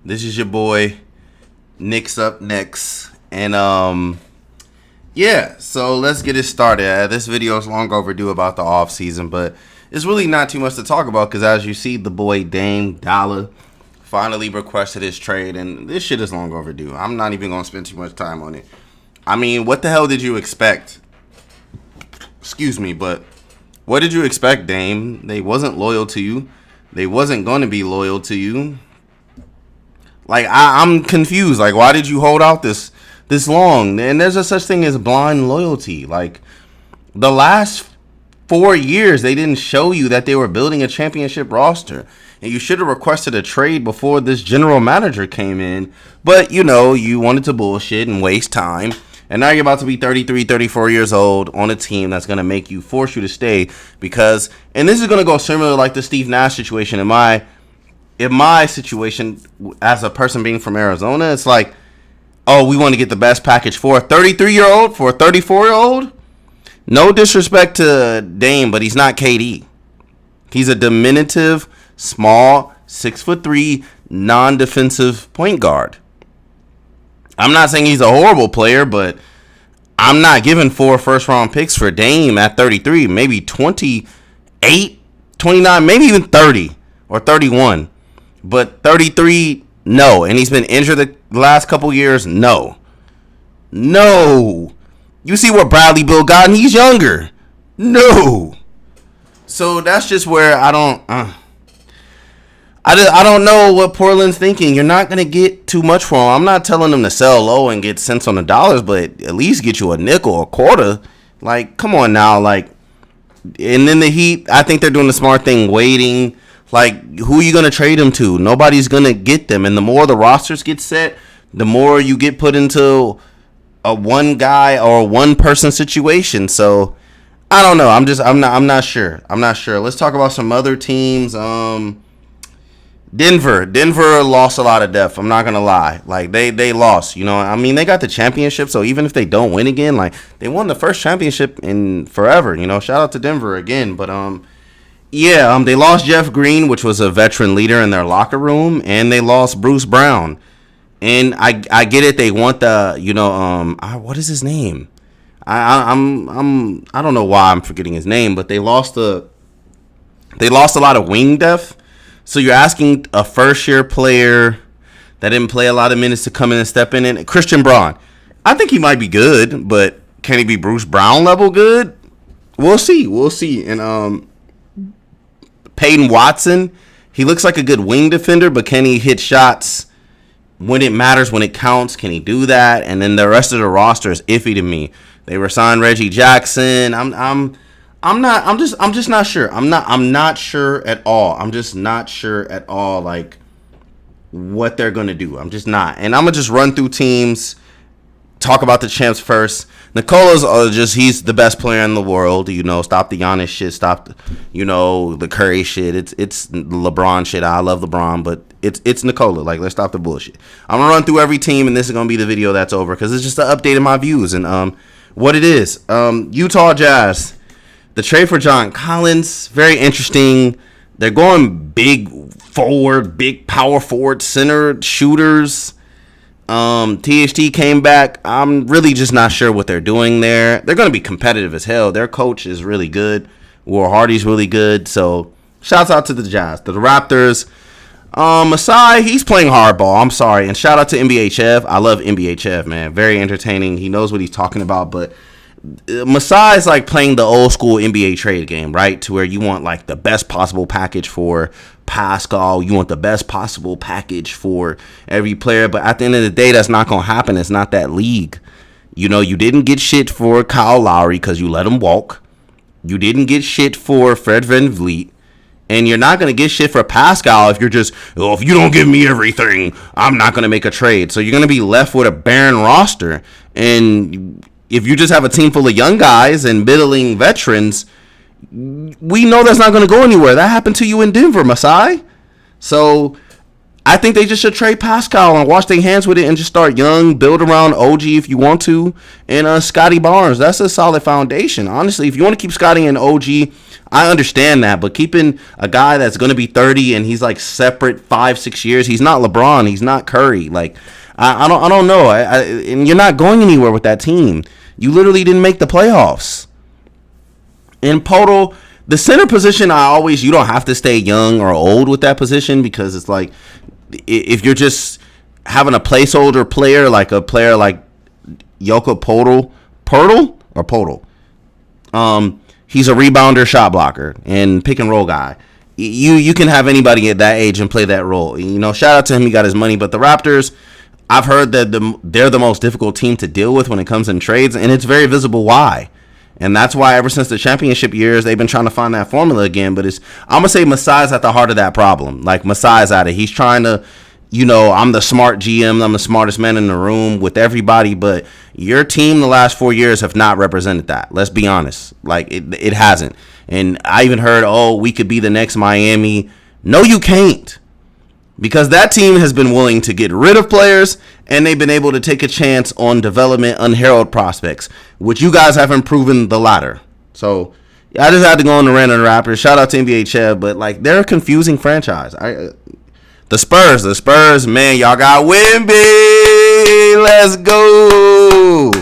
This is your boy, Nick's up next. And so let's get it started. This video is long overdue about the off season, but it's really not too much to talk about because as you see, the boy Dame Dollar finally requested his trade, and this shit is long overdue. I'm not even gonna spend too much time on it. I mean, what the hell did you expect? Excuse me, but what did you expect, Dame? They wasn't loyal to you. They wasn't going to be loyal to you. Like, I'm confused. Like, why did you hold out this long? And there's a such thing as blind loyalty. Like, the last 4 years, they didn't show you that they were building a championship roster. And you should have requested a trade before this general manager came in. But, you know, you wanted to bullshit and waste time. And now you're about to be 33, 34 years old on a team that's going to force you to stay. Because, and this is going to go similar like the Steve Nash situation. In my situation, as a person being from Arizona, it's like, oh, we want to get the best package for a 33-year-old, for a 34-year-old. No disrespect to Dame, but he's not KD. He's a diminutive, small, 6'3", non-defensive point guard. I'm not saying he's a horrible player, but I'm not giving 4 first-round picks for Dame at 33, maybe 28, 29, maybe even 30 or 31. But 33, no. And he's been injured the last couple years, no. No. You see what Bradley Beal got, and he's younger. No. So that's just where I don't know what Portland's thinking. You're not going to get too much for him. I'm not telling them to sell low and get cents on the dollars, but at least get you a nickel, a quarter. Like, come on now. Like, and then the Heat, I think they're doing the smart thing, waiting. Like, who are you going to trade them to? Nobody's going to get them. And the more the rosters get set, the more you get put into a one guy or one person situation. So, I don't know. I'm not sure. Let's talk about some other teams. Denver lost a lot of depth. I'm not gonna lie. Like they lost. You know, I mean, they got the championship. So even if they don't win again, like they won the first championship in forever. You know, shout out to Denver again. But they lost Jeff Green, which was a veteran leader in their locker room, and they lost Bruce Brown. And I get it. They want the what is his name? I don't know why I'm forgetting his name, but they lost a lot of wing depth. So you're asking a first-year player that didn't play a lot of minutes to come in and step in. And Christian Braun, I think he might be good, but can he be Bruce Brown level good? We'll see. And Peyton Watson, he looks like a good wing defender, but can he hit shots when it matters, when it counts? Can he do that? And then the rest of the roster is iffy to me. They re-signed Reggie Jackson. I'm just not sure. I'm not sure at all. I'm just not sure at all, like, what they're going to do. I'm just not. And I'm going to just run through teams, talk about the champs first. Nikola's he's the best player in the world. You know, stop the Giannis shit. Stop, the Curry shit. It's LeBron shit. I love LeBron, but it's Nikola. Like, let's stop the bullshit. I'm going to run through every team, and this is going to be the video that's over because it's just an update of my views and what it is. Utah Jazz. The trade for John Collins, very interesting. They're going big power forward, center shooters. THT came back. I'm really just not sure what they're doing there. They're going to be competitive as hell. Their coach is really good. Will Hardy's really good. So, shouts out to the Jazz. The Raptors. Masai, he's playing hardball. I'm sorry. And shout out to NBA Chev. I love NBA Chev, man. Very entertaining. He knows what he's talking about, but Masai is like playing the old school NBA trade game, right? To where you want like the best possible package for Pascal. You want the best possible package for every player. But at the end of the day, that's not going to happen. It's not that league. You know, you didn't get shit for Kyle Lowry because you let him walk. You didn't get shit for Fred VanVleet. And you're not going to get shit for Pascal if you're just, if you don't give me everything, I'm not going to make a trade. So you're going to be left with a barren roster. And if you just have a team full of young guys and middling veterans, we know that's not going to go anywhere. That happened to you in Denver, Masai. So I think they just should trade Pascal and wash their hands with it and just start young, build around OG if you want to, and Scotty Barnes. That's a solid foundation. Honestly, if you want to keep Scotty and OG, I understand that, but keeping a guy that's going to be 30 and he's like separate 5-6 years, he's not LeBron, he's not Curry. Like I don't know, and you're not going anywhere with that team. You literally didn't make the playoffs. In Poto, the center position, you don't have to stay young or old with that position because it's like if you're just having a placeholder player like Yoko Podol, he's a rebounder, shot blocker, and pick and roll guy. You can have anybody at that age and play that role. Shout out to him, he got his money. But the Raptors, I've heard that they're the most difficult team to deal with when it comes in trades, and it's very visible why. And that's why ever since the championship years, they've been trying to find that formula again. But I'm going to say Masai's at the heart of that problem. Like, Masai's at it. He's trying to, I'm the smart GM. I'm the smartest man in the room with everybody. But your team the last 4 years have not represented that. Let's be honest. Like, it hasn't. And I even heard, we could be the next Miami. No, you can't. Because that team has been willing to get rid of players, and they've been able to take a chance on development unheralded prospects, which you guys haven't proven the latter. So I just had to go on the rant on the Raptors. Shout out to NBA Chev, but like they're a confusing franchise. The Spurs, man, y'all got Wemby. Let's go.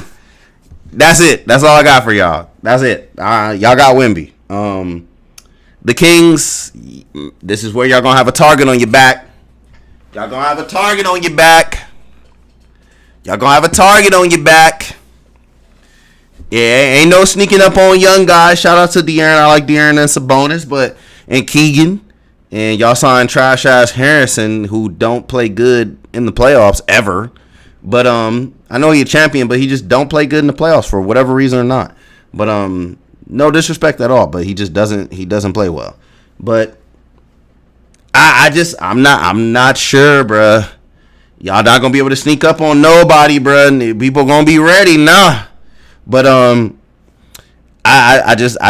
That's it. That's all I got for y'all. That's it. Y'all got Wemby. The Kings, this is where y'all gonna have a target on your back. Y'all gonna have a target on your back. Yeah, ain't no sneaking up on young guys. Shout out to De'Aaron. I like De'Aaron and Sabonis, and Keegan. And y'all signed trash ass Harrison, who don't play good in the playoffs ever. But I know he's a champion, but he just don't play good in the playoffs for whatever reason or not. But no disrespect at all, but he doesn't play well. But I'm not sure, bruh. Y'all not gonna be able to sneak up on nobody, bruh. People gonna be ready, nah. But I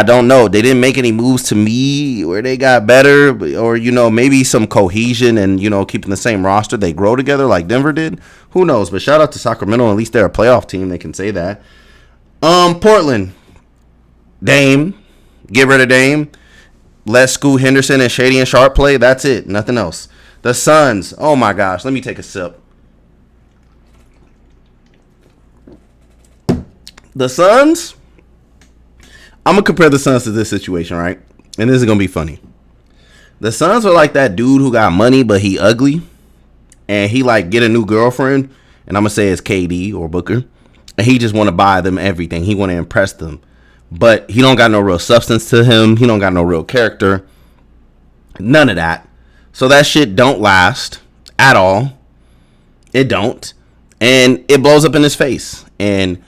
don't know. They didn't make any moves to me where they got better, or maybe some cohesion and keeping the same roster. They grow together like Denver did. Who knows? But shout out to Sacramento. At least they're a playoff team. They can say that. Portland, Dame, get rid of Dame. Let Scoot Henderson and Shady and Sharp play. That's it. Nothing else. The Suns. Oh, my gosh. Let me take a sip. The Suns. I'm going to compare the Suns to this situation, right? And this is going to be funny. The Suns are like that dude who got money, but he ugly. And he, get a new girlfriend. And I'm going to say it's KD or Booker. And he just want to buy them everything. He want to impress them. But he don't got no real substance to him. He don't got no real character. None of that. So that shit don't last at all. It don't. And it blows up in his face. And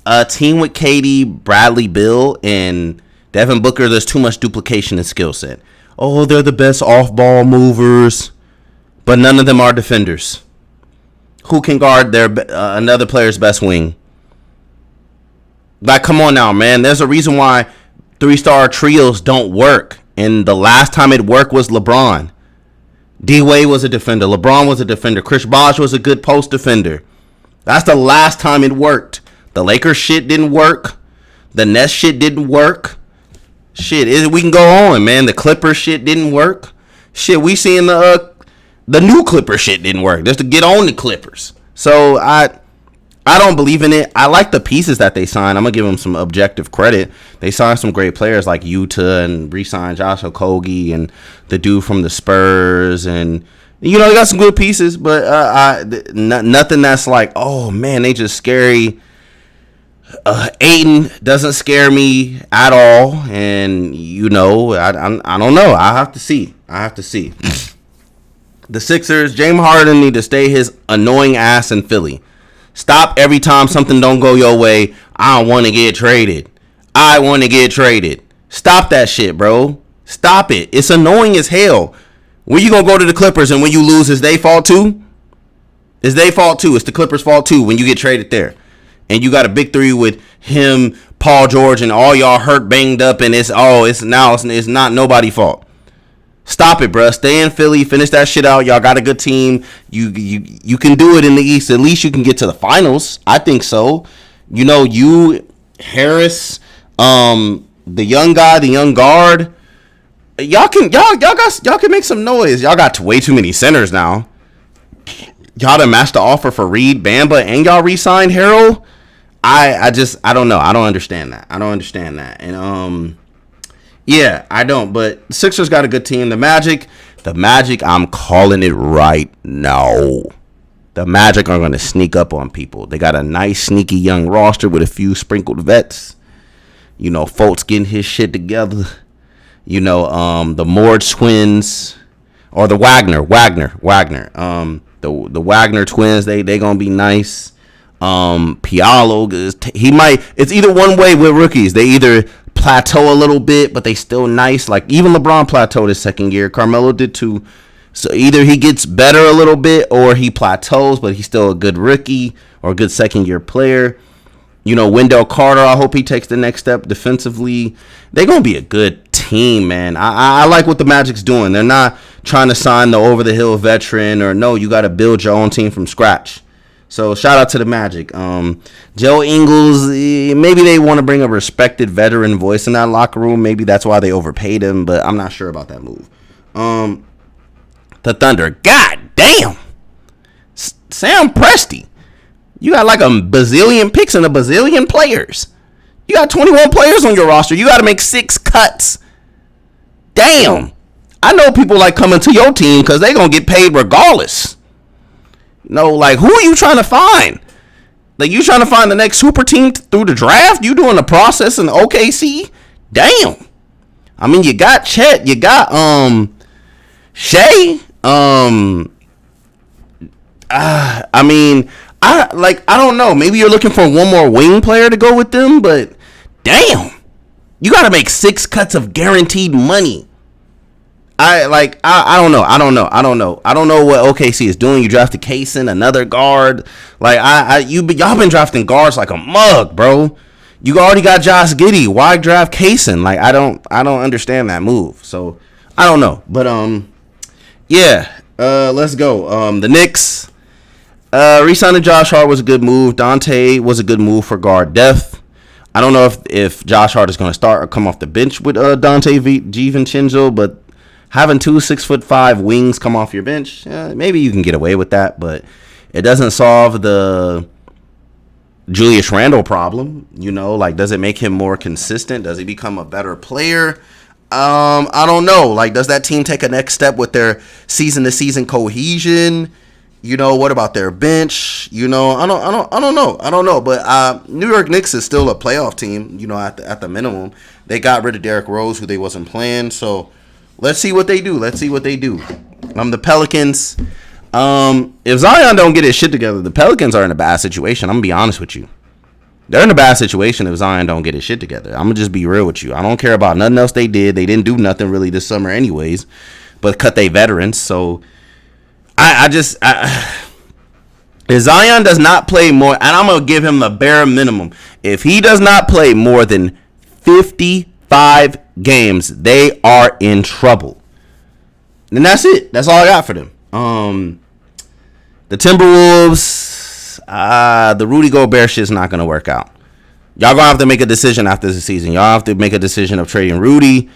a team with KD, Bradley Beal, and Devin Booker, there's too much duplication in skill set. Oh, they're the best off-ball movers. But none of them are defenders. Who can guard their another player's best wing? Like, come on now, man. There's a reason why 3-star trios don't work. And the last time it worked was LeBron. D-Wade was a defender. LeBron was a defender. Chris Bosh was a good post defender. That's the last time it worked. The Lakers shit didn't work. The Nets shit didn't work. Shit, we can go on, man. The Clippers shit didn't work. Shit, we seen the new Clippers shit didn't work. Just to get on the Clippers. So, I don't believe in it. I like the pieces that they signed. I'm going to give them some objective credit. They signed some great players like Utah and re-signed Josh Okogie and the dude from the Spurs. And, they got some good pieces, but nothing that's like, oh, man, they just scary. Aiden doesn't scare me at all. And, I don't know. I have to see. The Sixers, James Harden need to stay his annoying ass in Philly. Stop every time something don't go your way. I want to get traded. Stop that shit, bro. Stop it. It's annoying as hell. When you going to go to the Clippers and when you lose, it's their fault too? It's their fault too. It's the Clippers' fault too when you get traded there. And you got a big three with him, Paul George, and all y'all hurt, banged up, and it's not nobody's fault. Stop it, bruh. Stay in Philly. Finish that shit out. Y'all got a good team. You can do it in the East. At least you can get to the finals. I think so. You know, you, Harris, the young guy, the young guard. Y'all can make some noise. Y'all got way too many centers now. Y'all done matched the offer for Reed, Bamba, and y'all re-signed Harrell. I don't know. I don't understand that. And yeah, I don't. But Sixers got a good team. The Magic, I'm calling it right now. The Magic are going to sneak up on people. They got a nice, sneaky young roster with a few sprinkled vets. You know, Fultz getting his shit together. You know, the Mord twins or the Wagner. The Wagner twins, they going to be nice. Pialo, it's either one way with rookies. They either plateau a little bit, but they still nice. Like even LeBron plateaued his second year. Carmelo did too. So either he gets better a little bit or he plateaus, but he's still a good rookie or a good second year player. You know, Wendell Carter, I hope he takes the next step defensively. They're going to be a good team, man. I like what the Magic's doing. They're not trying to sign the over-the-hill veteran or no, you got to build your own team from scratch. So shout out to the Magic. Joe Ingles, maybe they want to bring a respected veteran voice in that locker room. Maybe that's why they overpaid him, but I'm not sure about that move. The Thunder, god damn. Sam Presti, you got like a bazillion picks and a bazillion players. You got 21 players on your roster. You got to make 6 cuts. Damn. I know people like coming to your team because they're going to get paid regardless. No, like, who are you trying to find? Like, you trying to find the next super team through the draft? You doing the process in OKC? Damn. I mean, you got Chet. You got, Shea. I mean, I don't know. Maybe you're looking for one more wing player to go with them, but damn. You got to make 6 cuts of guaranteed money. I don't know. I don't know what OKC is doing. You drafted Kaysen, another guard. Like y'all been drafting guards like a mug, bro. You already got Josh Giddey. Why draft Kaysen? Like I don't understand that move. So I don't know. But yeah. Let's go. The Knicks. Re-signing Josh Hart was a good move. Dante was a good move for guard depth. I don't know if Josh Hart is going to start or come off the bench with Dante DiVincenzo, but having 2 6'5" wings come off your bench, maybe you can get away with that, but it doesn't solve the Julius Randle problem. You know, like, does it make him more consistent? Does he become a better player? I don't know. Like, does that team take a next step with their season-to-season cohesion? You know, what about their bench? You know, I don't know. But New York Knicks is still a playoff team. You know, at the minimum, they got rid of Derrick Rose, who they wasn't playing, so. Let's see what they do. The Pelicans. If Zion don't get his shit together, the Pelicans are in a bad situation. I'm going to be honest with you. They're in a bad situation if Zion don't get his shit together. I'm going to just be real with you. I don't care about nothing else they did. They didn't do nothing really this summer anyways, but cut they veterans. So, if Zion does not play more, and I'm going to give him the bare minimum. If he does not play more than 55 games, they are in trouble. And that's it. That's all I got for them. The Timberwolves, the Rudy Gobert shit's not gonna work out. Y'all gonna have to make a decision after the season. Y'all have to make a decision of trading Rudy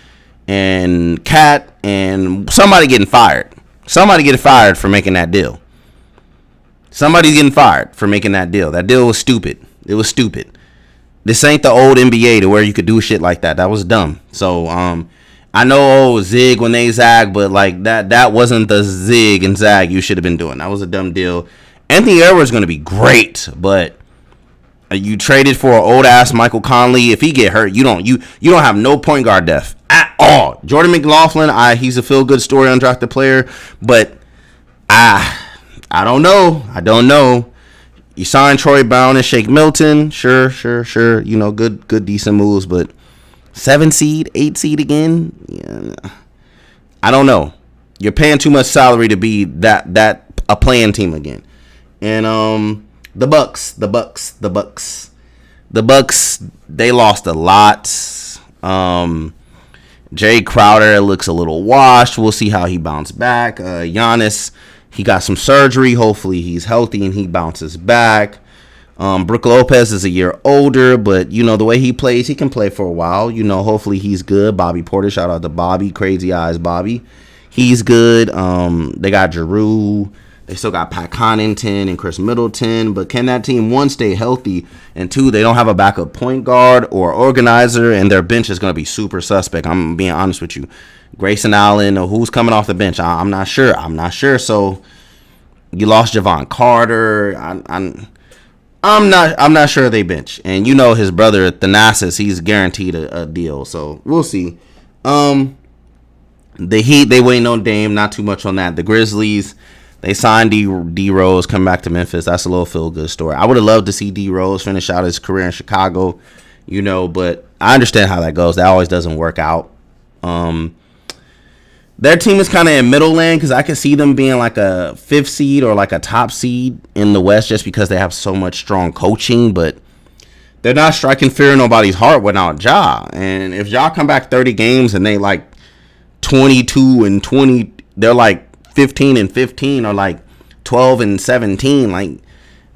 and Cat and somebody getting fired. Somebody getting fired for making that deal. Somebody's getting fired for making that deal. That deal was stupid. It was stupid. This ain't the old NBA to where you could do shit like that. That was dumb. So, I know, zig when they zag, but like that wasn't the zig and zag you should have been doing. That was a dumb deal. Anthony Edwards is going to be great, but you traded for an old ass Michael Conley. If he get hurt, you don't have no point guard depth at all. Jordan McLaughlin, he's a feel good story undrafted player, but I don't know. You signed Troy Brown and Shake Milton. Sure. You know, good, decent moves. But 7 seed, 8 seed again? Yeah. I don't know. You're paying too much salary to be that a playing team again. And the Bucks, they lost a lot. Jay Crowder looks a little washed. We'll see how he bounces back. Giannis, he got some surgery. Hopefully he's healthy and he bounces back. Brook Lopez is a year older, but, the way he plays, he can play for a while. Hopefully he's good. Bobby Portis, shout out to Bobby. Crazy Eyes Bobby. He's good. They got Giroux. They still got Pat Connaughton and Chris Middleton. But can that team, one, stay healthy? And two, they don't have a backup point guard or organizer, and their bench is going to be super suspect. I'm being honest with you. Grayson Allen, or who's coming off the bench? I'm not sure. So you lost Javon Carter. I'm not sure they bench. And his brother Thanasis, he's guaranteed a deal. So we'll see. The Heat, they waiting on Dame. Not too much on that. The Grizzlies, they signed D Rose, come back to Memphis. That's a little feel good story. I would have loved to see D Rose finish out his career in Chicago, but I understand how that goes. That always doesn't work out. Their team is kind of in middle land because I can see them being like a 5th seed or like a top seed in the West just because they have so much strong coaching, but they're not striking fear in nobody's heart without Ja. And if Ja come back 30 games and they like 22-20, they're like 15-15 or like 12-17, like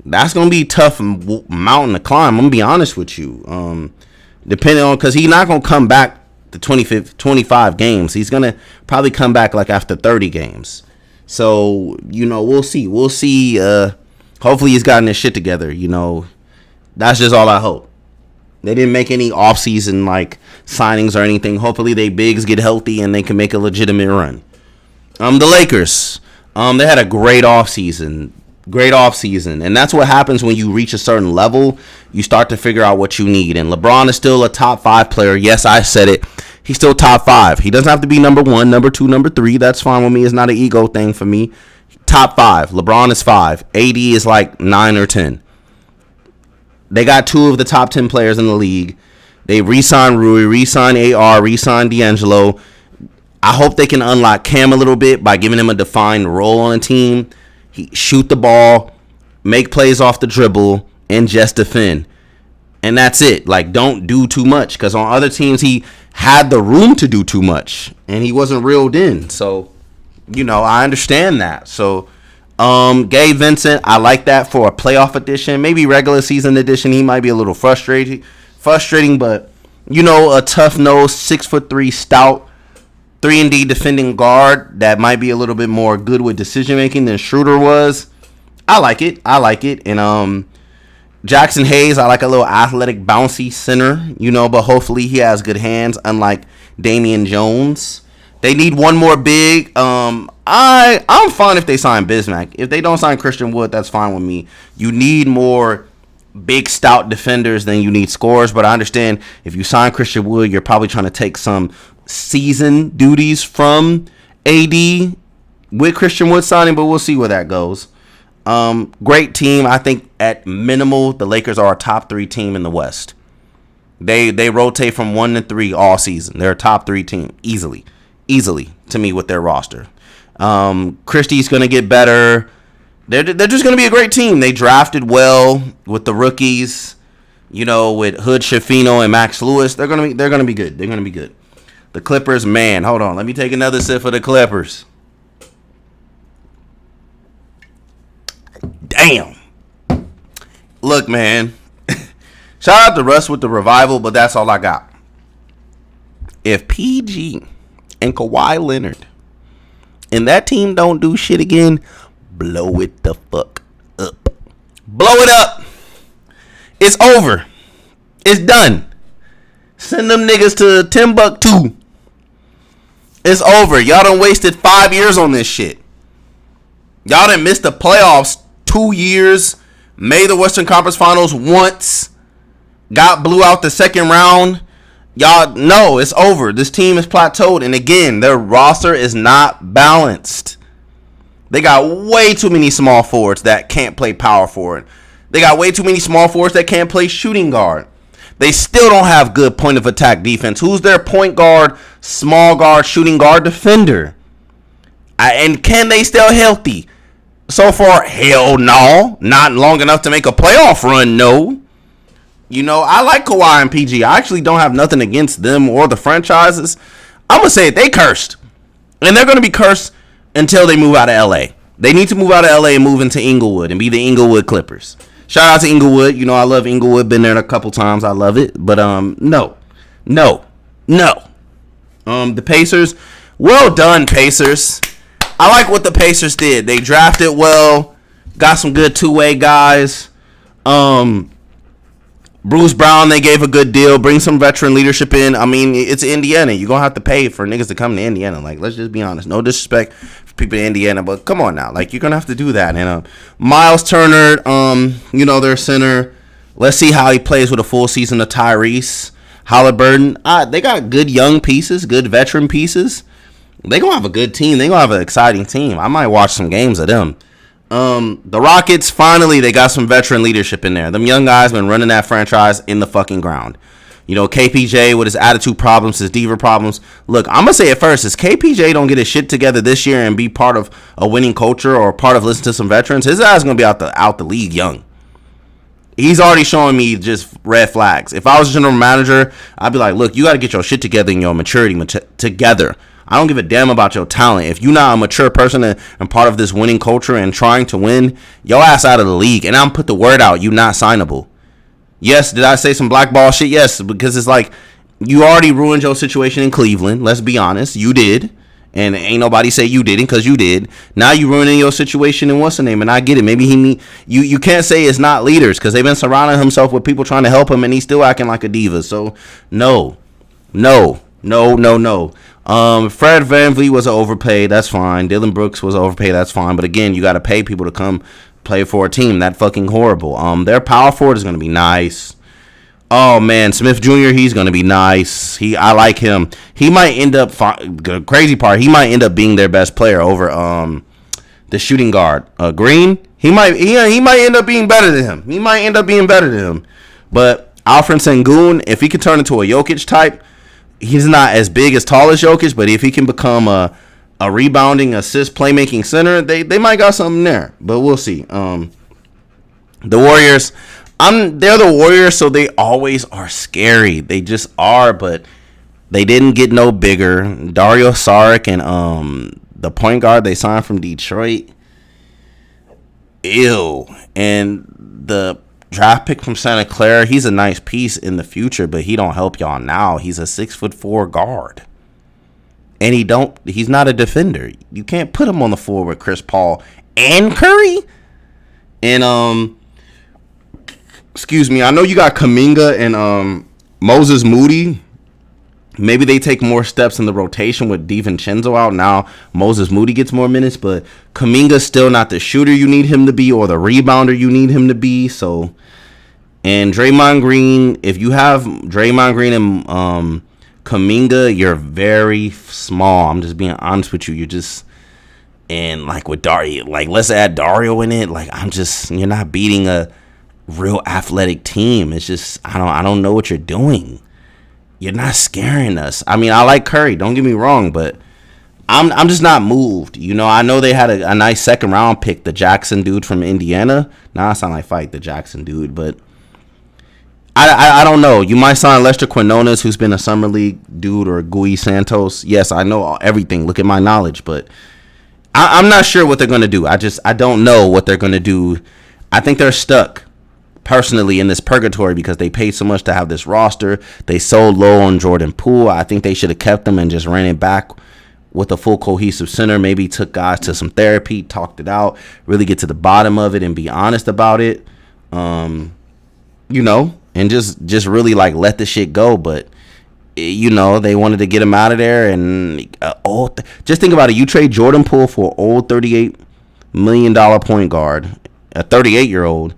that's gonna be a tough mountain to climb. I'm gonna be honest with you. Depending on, because he's not gonna come back the 25 games. He's gonna probably come back like after 30 games. So we'll see. Hopefully he's gotten his shit together. That's just all I hope. They didn't make any offseason like signings or anything. Hopefully they bigs get healthy and they can make a legitimate run. The Lakers, they had a great offseason. And that's what happens when you reach a certain level. You start to figure out what you need. And LeBron is still a top 5 player. Yes, I said it. He's still top 5. He doesn't have to be number 1, number 2, number 3. That's fine with me. It's not an ego thing for me. Top 5. LeBron is 5. AD is like 9 or 10. They got 2 of the top 10 players in the league. They re-signed Rui, re-signed AR, re-signed D'Angelo. I hope they can unlock Cam a little bit by giving him a defined role on the team. Shoot the ball, make plays off the dribble, and just defend. And that's it. Like, don't do too much. Because on other teams, he had the room to do too much. And he wasn't reeled in. So, I understand that. So, Gabe Vincent, I like that for a playoff edition. Maybe regular season edition, he might be a little frustrating. But, a tough-nosed, 6'3" stout, 3-and-D defending guard that might be a little bit more good with decision making than Schroeder was. I like it. And Jackson Hayes, I like a little athletic, bouncy center, but hopefully he has good hands, unlike Damian Jones. They need one more big. I'm fine if they sign Bismack. If they don't sign Christian Wood, that's fine with me. You need more big, stout defenders than you need scorers, but I understand if you sign Christian Wood, you're probably trying to take some season duties from AD with Christian Wood signing, but we'll see where that goes. Great team. I think at minimal, the Lakers are a top 3 team in the West. They rotate from 1 to 3 all season. They're a top 3 team easily to me with their roster. Christie's going to get better. They're just going to be a great team. They drafted well with the rookies, with Hood Schifino and Max Lewis. They're going to be good. They're going to be good. The Clippers, man, hold on. Let me take another sip of the Clippers. Damn. Look, man. Shout out to Russ with the revival, but that's all I got. If PG and Kawhi Leonard and that team don't do shit again, blow it the fuck up. Blow it up. It's over. It's done. Send them niggas to Timbuktu. It's over. Y'all done wasted 5 years on this shit. Y'all done missed the playoffs 2 years. Made the Western Conference Finals once. Got blew out the second round. Y'all know it's over. This team is plateaued. And again, their roster is not balanced. They got way too many small forwards that can't play power forward. They got way too many small forwards that can't play shooting guard. They still don't have good point of attack defense. Who's their point guard, small guard, shooting guard defender? And can they stay healthy? So far, hell no. Not long enough to make a playoff run, no. I like Kawhi and PG. I actually don't have nothing against them or the franchises. I'm gonna say it. They cursed, and they're gonna be cursed until they move out of LA. They need to move out of LA and move into Inglewood and be the Inglewood Clippers. Shout out to Inglewood. You know I love Inglewood. Been there a couple times. I love it. But no. The Pacers. Well done, Pacers. I like what the Pacers did. They drafted well. Got some good two-way guys. Bruce Brown, they gave a good deal. Bring some veteran leadership in. I mean, it's Indiana. You're going to have to pay for niggas to come to Indiana. Like, let's just be honest. No disrespect for people in Indiana, but come on now. Like, you're going to have to do that. And Miles Turner, their center. Let's see how he plays with a full season of Tyrese Halliburton. They got good young pieces, good veteran pieces. They going to have a good team. They going to have an exciting team. I might watch some games of them. The Rockets, finally, they got some veteran leadership in there. Them young guys been running that franchise in the fucking ground. You know, KPJ with his attitude problems, his diva problems. Look, I'm going to say it first. If KPJ don't get his shit together this year and be part of a winning culture or part of listening to some veterans, his ass is going to be out the league young. He's already showing me just red flags. If I was a general manager, I'd be like, look, you got to get your shit together and your maturity together. I don't give a damn about your talent. If you're not a mature person and part of this winning culture and trying to win, your ass out of the league. And I'm put the word out, you not signable. Yes, did I say some blackball shit? Yes, because it's like you already ruined your situation in Cleveland. Let's be honest. You did. And ain't nobody say you didn't because you did. Now you ruining your situation in what's the name? And I get it. Maybe you can't say it's not leaders because they've been surrounding himself with people trying to help him and he's still acting like a diva. So no. Fred VanVleet was overpaid. That's fine. Dylan Brooks was overpaid. That's fine. But again, you got to pay people to come play for a team. That fucking horrible. Their power forward is going to be nice. Oh man, Smith Jr. He's going to be nice. I like him. He might end up the crazy part. He might end up being their best player over the shooting guard Green. He might end up being better than him. But Alfred Sengun, if he could turn into a Jokic type. He's not as big as tall as Jokic, but if he can become a rebounding, assist, playmaking center, they might got something there. But we'll see. The Warriors, they're the Warriors, so they always are scary. They just are, but they didn't get no bigger. Dario Saric and the point guard they signed from Detroit, ew. And the draft pick from Santa Clara, he's a nice piece in the future, but he don't help y'all now. He's a 6'4" guard. And he's not a defender. You can't put him on the floor with Chris Paul and Curry. And excuse me, I know you got Kuminga and Moses Moody. Maybe they take more steps in the rotation with DiVincenzo out. Now Moses Moody gets more minutes, but Kuminga's still not the shooter you need him to be or the rebounder you need him to be. So, and Draymond Green, if you have Draymond Green and Kuminga, you're very small. I'm just being honest with you. You're just, and like with Dario, like let's add Dario in it. Like you're not beating a real athletic team. It's just, I don't know what you're doing. You're not scaring us. I mean, I like Curry. Don't get me wrong, but I'm just not moved. You know, I know they had a nice second round pick, the Jackson dude from Indiana. Now I sound like fight the Jackson dude, but I don't know. You might sign Lester Quinones, who's been a summer league dude, or Gui Santos. Yes, I know everything. Look at my knowledge, but I'm not sure what they're gonna do. I don't know what they're gonna do. I think they're stuck. Personally in this purgatory because they paid so much to have this roster. They sold low on Jordan Poole. I think they should have kept them and just ran it back with a full cohesive center. Maybe took guys to some therapy, talked it out, really get to the bottom of it and be honest about it. And just really like let the shit go. But they wanted to get him out of there. And just think about it. You trade Jordan Poole for an old $38 million point guard, a 38-year-old.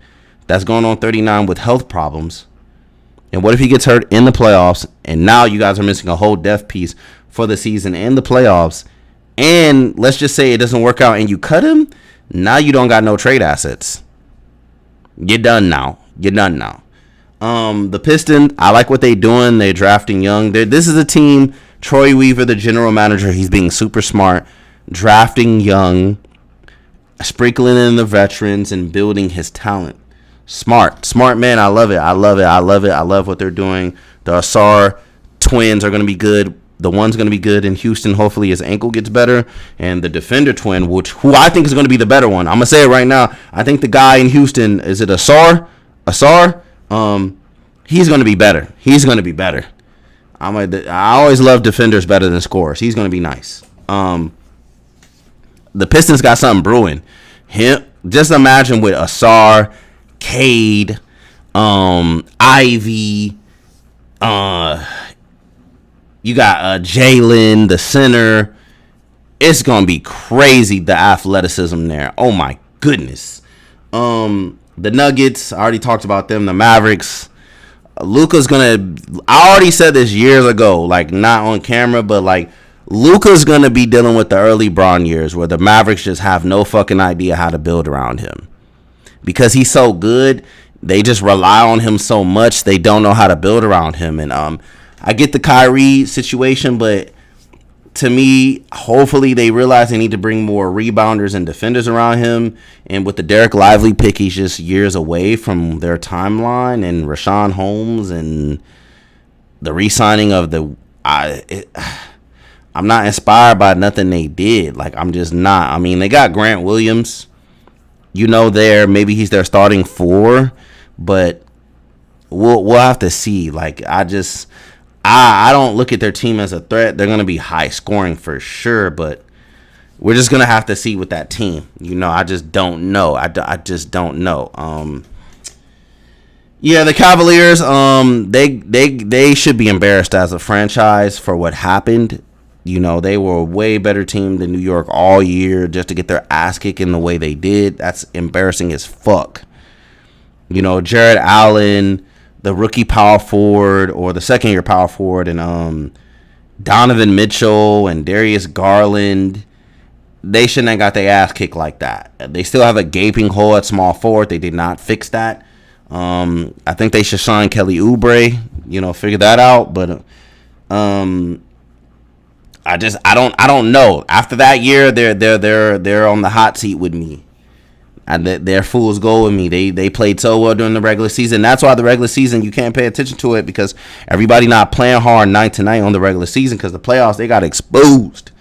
That's going on 39 with health problems. And what if he gets hurt in the playoffs? And now you guys are missing a whole depth piece for the season and the playoffs. And let's just say it doesn't work out and you cut him. Now you don't got no trade assets. You're done now. The Pistons, I like what they're doing. They're drafting young. This is a team, Troy Weaver, the general manager, he's being super smart. Drafting young, sprinkling in the veterans, and building his talent. Smart man. I love it. I love what they're doing. The Asar twins are going to be good. The one's going to be good in Houston. Hopefully his ankle gets better. And the defender twin, who I think is going to be the better one. I'm going to say it right now. I think the guy in Houston, is it Asar? He's going to be better. He's going to be better. I always love defenders better than scorers. He's going to be nice. The Pistons got something brewing. Just imagine with Asar, Cade, Ivy, you got Jalen, the center. It's gonna be crazy, the athleticism there. Oh my goodness. The Nuggets, I already talked about them. The Mavericks. Luka's gonna. I already said this years ago, like not on camera, but like Luka's gonna be dealing with the early Bron years where the Mavericks just have no fucking idea how to build around him because he's so good. They just rely on him so much. They don't know how to build around him. And I get the Kyrie situation, but to me, hopefully they realize they need to bring more rebounders and defenders around him. And with the Derek Lively pick, he's just years away from their timeline. And Rashawn Holmes and the re-signing of I'm not inspired by nothing they did. Like, I'm just not. I mean, they got Grant Williams. Maybe he's their starting four, but we'll have to see. Like, I don't look at their team as a threat. They're going to be high scoring for sure, but we're just going to have to see with that team. I just don't know. I just don't know. Yeah, the Cavaliers, they should be embarrassed as a franchise for what happened. They were a way better team than New York all year just to get their ass kicked in the way they did. That's embarrassing as fuck. Jared Allen, the rookie power forward or the second year power forward, and Donovan Mitchell and Darius Garland, they shouldn't have got their ass kicked like that. They still have a gaping hole at small forward. They did not fix that. I think they should sign Kelly Oubre, figure that out. But I don't know. After that year, they're on the hot seat with me. And their fools go with me. They played so well during the regular season. That's why the regular season, you can't pay attention to it because everybody not playing hard night to night on the regular season because the playoffs, they got exposed.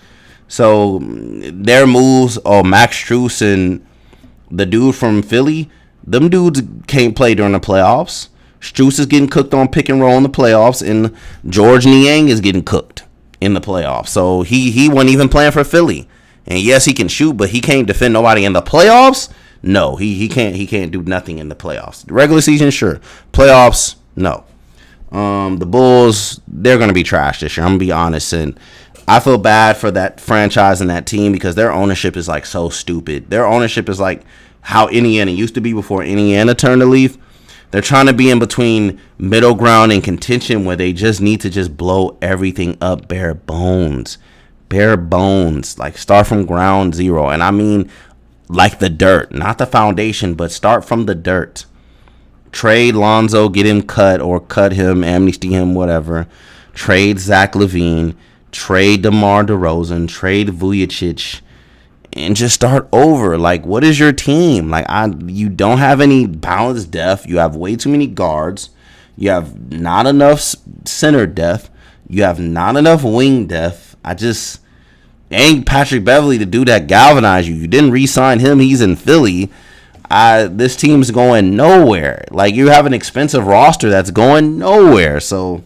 So their moves, Max Strus and the dude from Philly, them dudes can't play during the playoffs. Strus is getting cooked on pick and roll in the playoffs, and George Niang is getting cooked in the playoffs. So he wasn't even playing for Philly. And yes, he can shoot, but he can't defend nobody in the playoffs. No, he can't do nothing in the playoffs. The regular season, sure. Playoffs, no. The Bulls, they're gonna be trash this year. I'm gonna be honest, and I feel bad for that franchise and that team because their ownership is like so stupid. Their ownership is like how Indiana used to be before Indiana turned a leaf. They're trying to be in between middle ground and contention where they just need to just blow everything up bare bones. Bare bones. Like start from ground zero. And I mean like the dirt, not the foundation, but start from the dirt. Trade Lonzo, get him cut or cut him, amnesty him, whatever. Trade Zach LaVine, trade DeMar DeRozan, trade Vujacic, and just start over. Like, what is your team? Like, you don't have any balanced depth. You have way too many guards. You have not enough center depth. You have not enough wing depth. Ain't Patrick Beverly the dude that galvanized you. You didn't re-sign him. He's in Philly. This team's going nowhere. Like, you have an expensive roster that's going nowhere. So,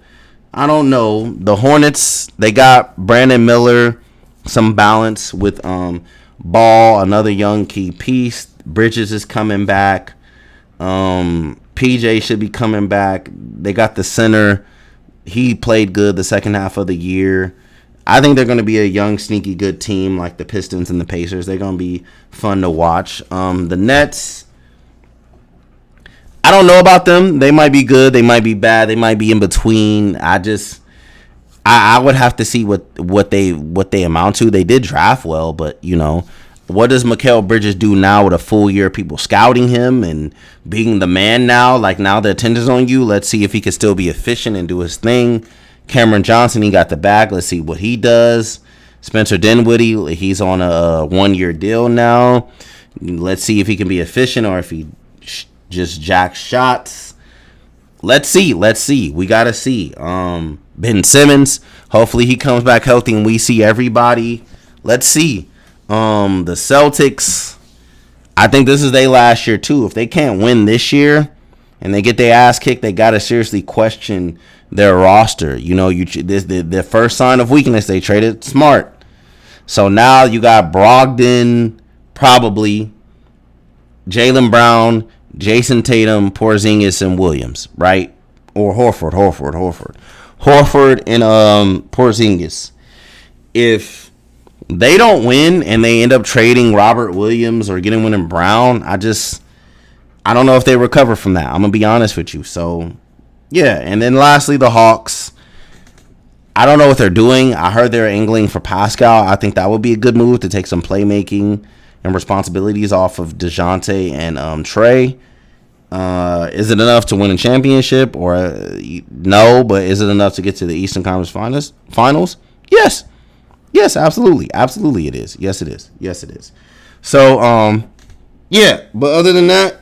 I don't know. The Hornets, they got Brandon Miller, some balance with Ball, another young key piece. Bridges is coming back. PJ should be coming back. They got the center. He played good the second half of the year. I think they're going to be a young, sneaky, good team like the Pistons and the Pacers. They're going to be fun to watch. The Nets, I don't know about them. They might be good. They might be bad. They might be in between. I would have to see what they amount to. They did draft well, but, what does Mikal Bridges do now with a full year of people scouting him and being the man now? Like, now the attention's on you. Let's see if he can still be efficient and do his thing. Cameron Johnson, he got the bag. Let's see what he does. Spencer Dinwiddie, he's on a 1-year deal now. Let's see if he can be efficient or if he just jacks shots. Let's see. We got to see. Ben Simmons, Hopefully he comes back healthy and we see everybody. Let's see. The Celtics, I think this is their last year too. If they can't win this year and they get their ass kicked, they gotta seriously question their roster. You know, this the first sign of weakness. They traded Smart, so now you got Brogdon, probably Jaylen Brown, Jason Tatum, Porzingis, and Williams, right? Or Horford, and Porzingis. If they don't win and they end up trading Robert Williams or getting one in Brown, I don't know if they recover from that. I'm gonna be honest with you. So yeah, and then lastly, the Hawks. I don't know what they're doing. I heard they're angling for Pascal. I think that would be a good move to take some playmaking and responsibilities off of DeJounte and Trey. Is it enough to win a championship? Or no, but is it enough to get to the Eastern Conference Finals? Yes. Yes, absolutely. Absolutely it is. Yes, it is. Yes, it is. So, yeah. But other than that,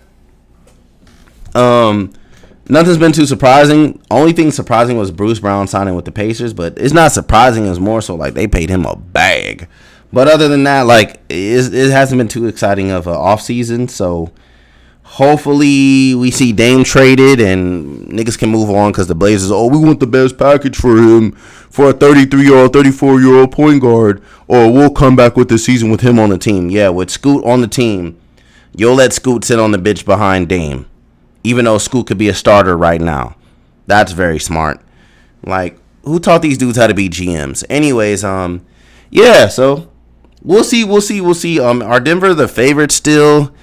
nothing's been too surprising. Only thing surprising was Bruce Brown signing with the Pacers, but it's not surprising. It's more so like they paid him a bag. But other than that, like it hasn't been too exciting of an offseason. So hopefully we see Dame traded and niggas can move on because the Blazers, we want the best package for him for a 33-year-old, 34-year-old point guard, or we'll come back with the season with him on the team. Yeah, with Scoot on the team, you'll let Scoot sit on the bench behind Dame, even though Scoot could be a starter right now. That's very smart. Like, who taught these dudes how to be GMs? Anyways, yeah, so we'll see. Are Denver the favorite still?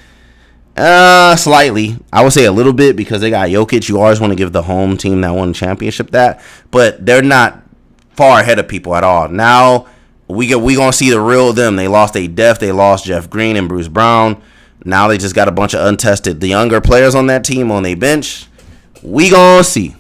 Slightly. I would say a little bit because they got Jokic. You always want to give the home team that won the championship that, but they're not far ahead of people at all. Now we gonna see the real them. They lost they lost Jeff Green and Bruce Brown. Now they just got a bunch of untested, the younger players on that team on their bench. We gonna see.